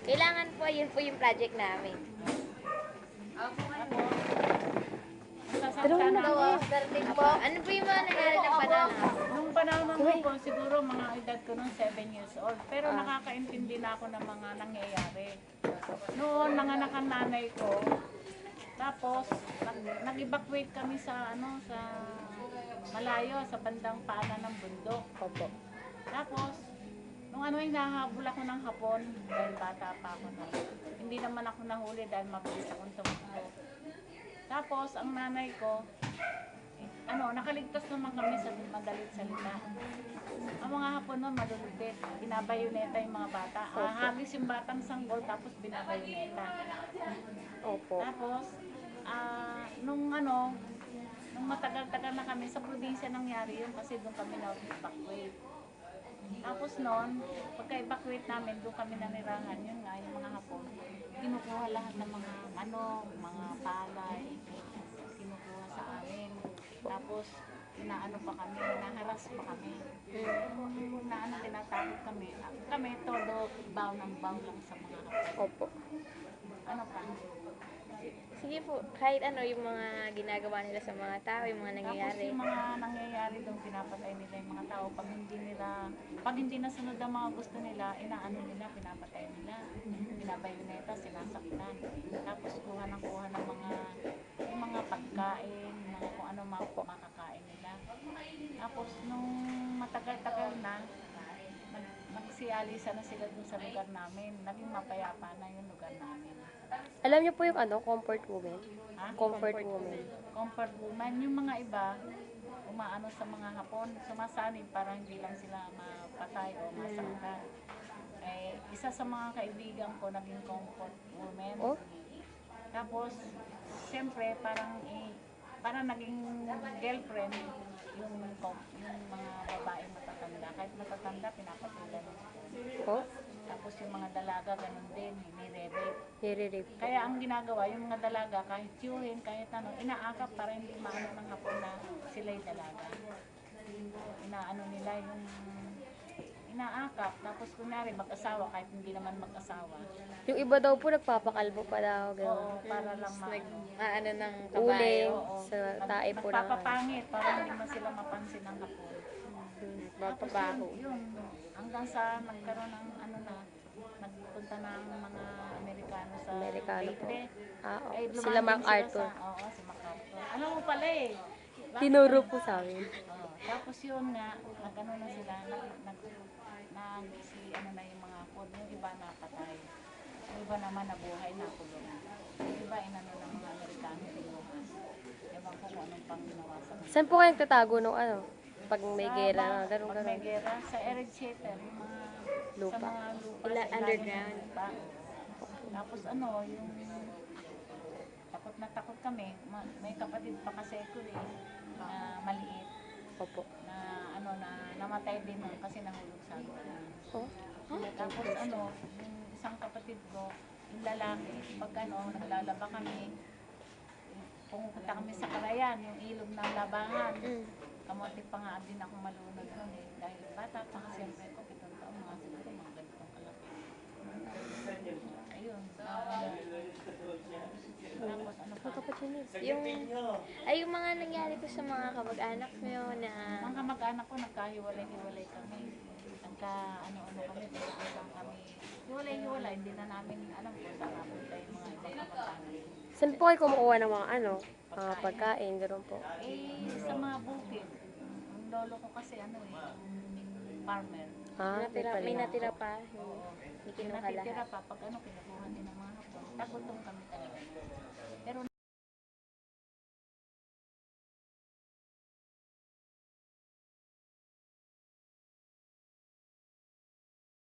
Kailangan po, yun po yung project namin. Sasakta na ako. Starting po. Ano po yung mga nangyari ng panahon? Nung panahon ko po, siguro mga edad ko nung 7 years old. Pero nakakaintindi na ako ng mga nangyayari. Noon, nanganak ang nanay ko. Tapos, nag-evacuate kami sa, sa malayo, sa bandang paanan ng bundok. Opo. Tapos, nung hinahabol ako ng hapon, dahil bata pa ako na. Hindi naman ako nahuli dahil mabilis akong tumakbo. Tapos, ang nanay ko, nakaligtas naman kami sa madalit salita. Ang mga hapon nun, malulupit. Binabayoneta yung mga bata. Hagis yung batang sanggol, tapos binabayoneta. Opo. Tapos, nung matagal-tagal na kami, sa probinsya nangyari yun kasi doon kami na-evacuate. Tapos noon, pagka-evacuate namin, doon kami nanirahan, yun nga, yung mga hapon. Kinukuha lahat ng mga manok, mga palay, kinukuha sa amin. Tapos, inaano pa kami, naharas pa kami. Tinatakot kami. Kami, todo baw ng baw lang sa mga hapon. Opo. Ano pa? Sige po, kahit ano yung mga ginagawa nila sa mga tao, yung mga nangyayari. Tapos yung mga nangyayari doon, pinapatay nila yung mga tao. Pag hindi nasunod ang mga gusto nila, inaano nila, pinapatay nila. Binabayoneta, sinasaktan. Tapos kuha ng mga pagkain, mga kung ano makakain nila. Tapos nung matagal-tagal na, nagsialisa na sila dun sa lugar namin. Naging mapayapa na yung lugar namin. Alam niyo po yung comfort woman? Ha? Comfort woman. Comfort woman. Yung mga iba, umaano sa mga hapon, sumasanib para hindi lang sila mapatay o masaktan. Isa sa mga kaibigan ko naging comfort woman. Oh? Tapos, siyempre, parang naging girlfriend yung mga babaeng matatanda. Kahit matatanda, pinapatulan. Oh? Tapos yung mga dalaga, ganun din, nire-rape. Nire-rape. Kaya ang ginagawa, yung mga dalaga, kahit tiyuhin, kahit inaakap para hindi maano ng hapon na sila'y dalaga. Inaano nila yung inaakap. Tapos kunyari, mag-asawa, kahit hindi naman mag-asawa. Yung iba daw po nagpapakalbo pa daw. Oo, para lang Ano ng Uling kabayo. sa tae po ng magpapapangit para hindi man sila mapansin ng hapon. Tapos Mapabaho. yun, hanggang sa nagkaroon ng nagpunta ng mga Amerikano sa Amerikano po. Leyte. Oo. Lumangin Sila MacArthur. Oo, si MacArthur. Alam mo pala Bakit Tinuro po sa amin. Oo. Tapos yun nga, nag-ano na sila, yung mga hapon. Yung iba napatay. Yung iba naman nabuhay na kulong. Yung iba inano ng mga Amerikano pinuhas. Ewan ko kung anong pang ginawa sa kanila. Saan po kayong tatago nung pag may gera, Pag may ganun. gera, sa Eric Schaefer, yung mga Lupa. sa mga lupa, Ila sa ilalim ng underground. lupa. Tapos yung takot na takot kami, may kapatid pa kasi ko na maliit, Opo. na namatay din nun kasi nahulog sa lupa. Oh? Tapos yung isang kapatid ko, yung lalaki, pag naglalaba kami, pumupunta kami sa Karayan, yung ilog ng labangan. Kamote pa nga din ako malunod nun dahil bata pa kasi siyempre ko, 7 taon, mga siguro, mga ganitong kalaki. Ayun. Tapos Yung mga nangyari ko sa mga kamag-anak nyo na mga kamag-anak ko, nagkahiwalay-hiwalay kami. Ano kami, pinag-usang kami. Hiwalay-hiwalay, hindi na namin alam kung saan napunta yung mga ibang kamag-anak. Saan po kayo kumukuha ng mga pagkain, gano'n po? Sa mga bukid. Ang lolo ko kasi farmer. may natira pa. Hindi Yung kinuha natitira lahat. pa, pag kinukuha din ng mga hapon, tagutom kami talaga.